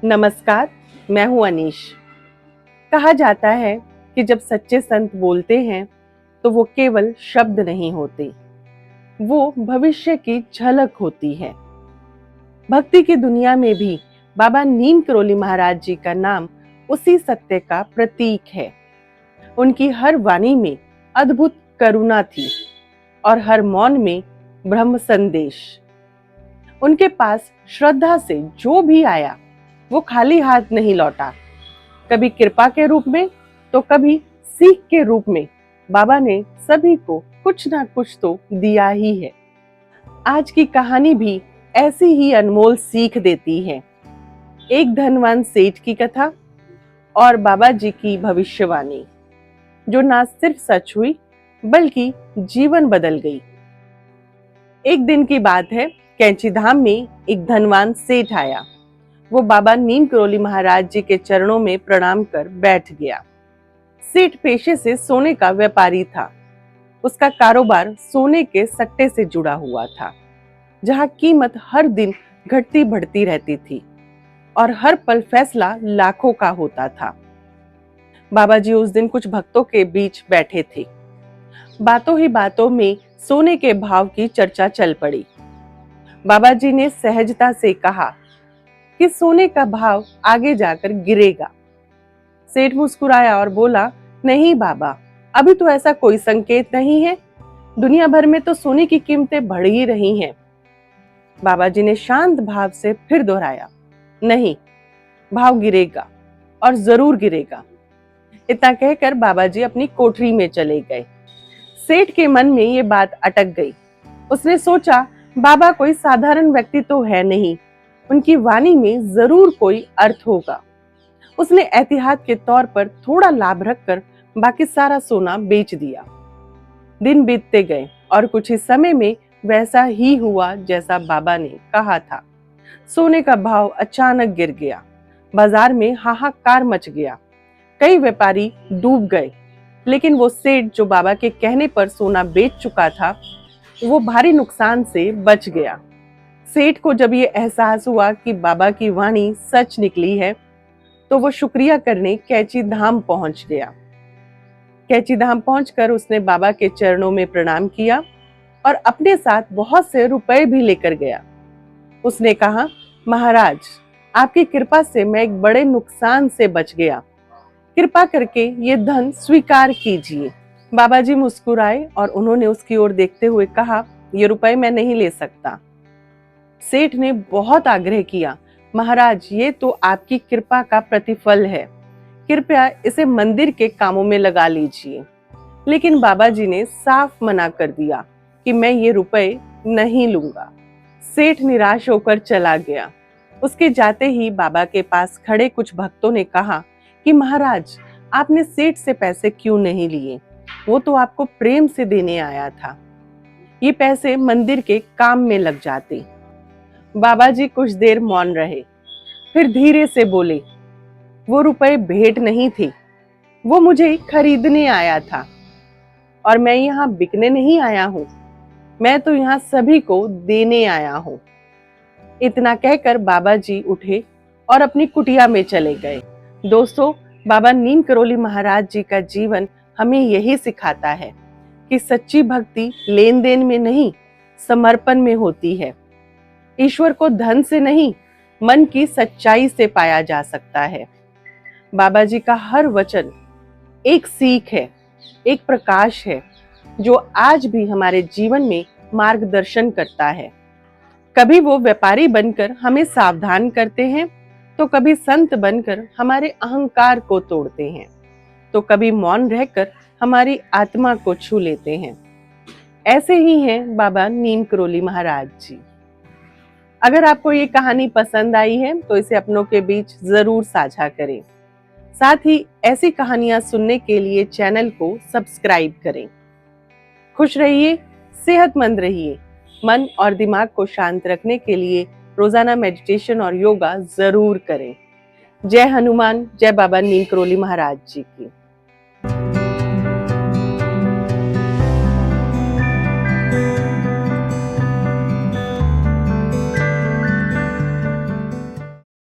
नमस्कार, मैं हूं अनीश। कहा जाता है कि जब सच्चे संत बोलते हैं तो वो केवल शब्द नहीं होते, वो भविष्य की झलक होती है। भक्ति की दुनिया में भी बाबा नीम करोली महाराज जी का नाम उसी सत्य का प्रतीक है। उनकी हर वाणी में अद्भुत करुणा थी और हर मौन में ब्रह्म संदेश। उनके पास श्रद्धा से जो भी आया वो खाली हाथ नहीं लौटा। कभी कृपा के रूप में तो कभी सीख के रूप में बाबा ने सभी को कुछ ना कुछ तो दिया ही है। आज की कहानी भी ऐसी ही अनमोल सीख देती है। एक धनवान सेठ की कथा और बाबा जी की भविष्यवाणी, जो ना सिर्फ सच हुई बल्कि जीवन बदल गई। एक दिन की बात है, कैंची धाम में एक धनवान सेठ आया। वो बाबा नीम करोली महाराज जी के चरणों में प्रणाम कर बैठ गया। सेठ पेशे से सोने का व्यापारी था। उसका कारोबार सोने के सट्टे से जुड़ा हुआ था, जहां कीमत हर दिन घटती बढ़ती रहती थी और हर पल फैसला लाखों का होता था। बाबा जी उस दिन कुछ भक्तों के बीच बैठे थे। बातों ही बातों में सोने के भाव की चर्चा चल पड़ी। बाबा जी ने सहजता से कहा कि सोने का भाव आगे जाकर गिरेगा। सेठ मुस्कुराया और बोला, नहीं बाबा, अभी तो ऐसा कोई संकेत नहीं है। दुनिया भर में तो सोने की कीमतें बढ़ ही रही हैं। बाबा जी ने शांत भाव से फिर दोहराया, नहीं, भाव गिरेगा और जरूर गिरेगा। इतना कहकर बाबा जी अपनी कोठरी में चले गए। सेठ के मन में ये बात अटक गई। उसने सोचा, बाबा कोई साधारण व्यक्ति तो है नहीं, उनकी वाणी में जरूर कोई अर्थ होगा। उसने एहतियात के तौर पर थोड़ा लाभ रखकर बाकी सारा सोना बेच दिया। दिन बीतते गए और कुछ ही समय में वैसा ही हुआ जैसा बाबा ने कहा था। सोने का भाव अचानक गिर गया। बाजार में हाहाकार मच गया। कई व्यापारी डूब गए, लेकिन वो सेठ जो बाबा के कहने पर सोना बेच चुका था, वो भारी नुकसान से बच गया। सेठ को जब ये एहसास हुआ कि बाबा की वाणी सच निकली है, तो वो शुक्रिया करने कैंची धाम पहुंच गया। कैंची धाम पहुंचकर उसने बाबा के चरणों में प्रणाम किया और अपने साथ बहुत से रुपए भी लेकर गया। उसने कहा, महाराज, आपकी कृपा से मैं एक बड़े नुकसान से बच गया। कृपा करके ये धन स्वीकार कीजिए। बाबा जी मुस्कुराए और उन्होंने उसकी ओर देखते हुए कहा, ये रुपए मैं नहीं ले सकता। सेठ ने बहुत आग्रह किया, महाराज, ये तो आपकी कृपा का प्रतिफल है, कृपया इसे मंदिर के कामों में लगा लीजिए। लेकिन बाबा जी ने साफ मना कर दिया कि मैं ये रुपए नहीं लूंगा। सेठ निराश होकर चला गया। उसके जाते ही बाबा के पास खड़े कुछ भक्तों ने कहा कि महाराज, आपने सेठ से पैसे क्यों नहीं लिए? वो तो आपको प्रेम से देने आया था। ये पैसे मंदिर के काम में लग जाते। बाबा जी कुछ देर मौन रहे, फिर धीरे से बोले, वो रुपए भेंट नहीं थे, वो मुझे खरीदने आया था और मैं यहाँ बिकने नहीं आया हूँ, मैं तो यहाँ सभी को देने आया हूँ। इतना कहकर बाबा जी उठे और अपनी कुटिया में चले गए। दोस्तों, बाबा नीम करोली महाराज जी का जीवन हमें यही सिखाता है कि सच्ची भक्ति लेन देन में नहीं, समर्पण में होती है। ईश्वर को धन से नहीं, मन की सच्चाई से पाया जा सकता है। बाबा जी का हर वचन एक सीख है, एक प्रकाश है, जो आज भी हमारे जीवन में मार्गदर्शन करता है। कभी वो व्यापारी बनकर हमें सावधान करते हैं, तो कभी संत बनकर हमारे अहंकार को तोड़ते हैं, तो कभी मौन रहकर हमारी आत्मा को छू लेते हैं। ऐसे ही हैं बाबा नीम करोली महाराज जी। अगर आपको ये कहानी पसंद आई है तो इसे अपनों के बीच जरूर साझा करें। साथ ही ऐसी कहानियां सुनने के लिए चैनल को सब्सक्राइब करें। खुश रहिए, सेहतमंद रहिए। मन और दिमाग को शांत रखने के लिए रोजाना मेडिटेशन और योगा जरूर करें। जय हनुमान, जय बाबा नीम करोली महाराज जी की।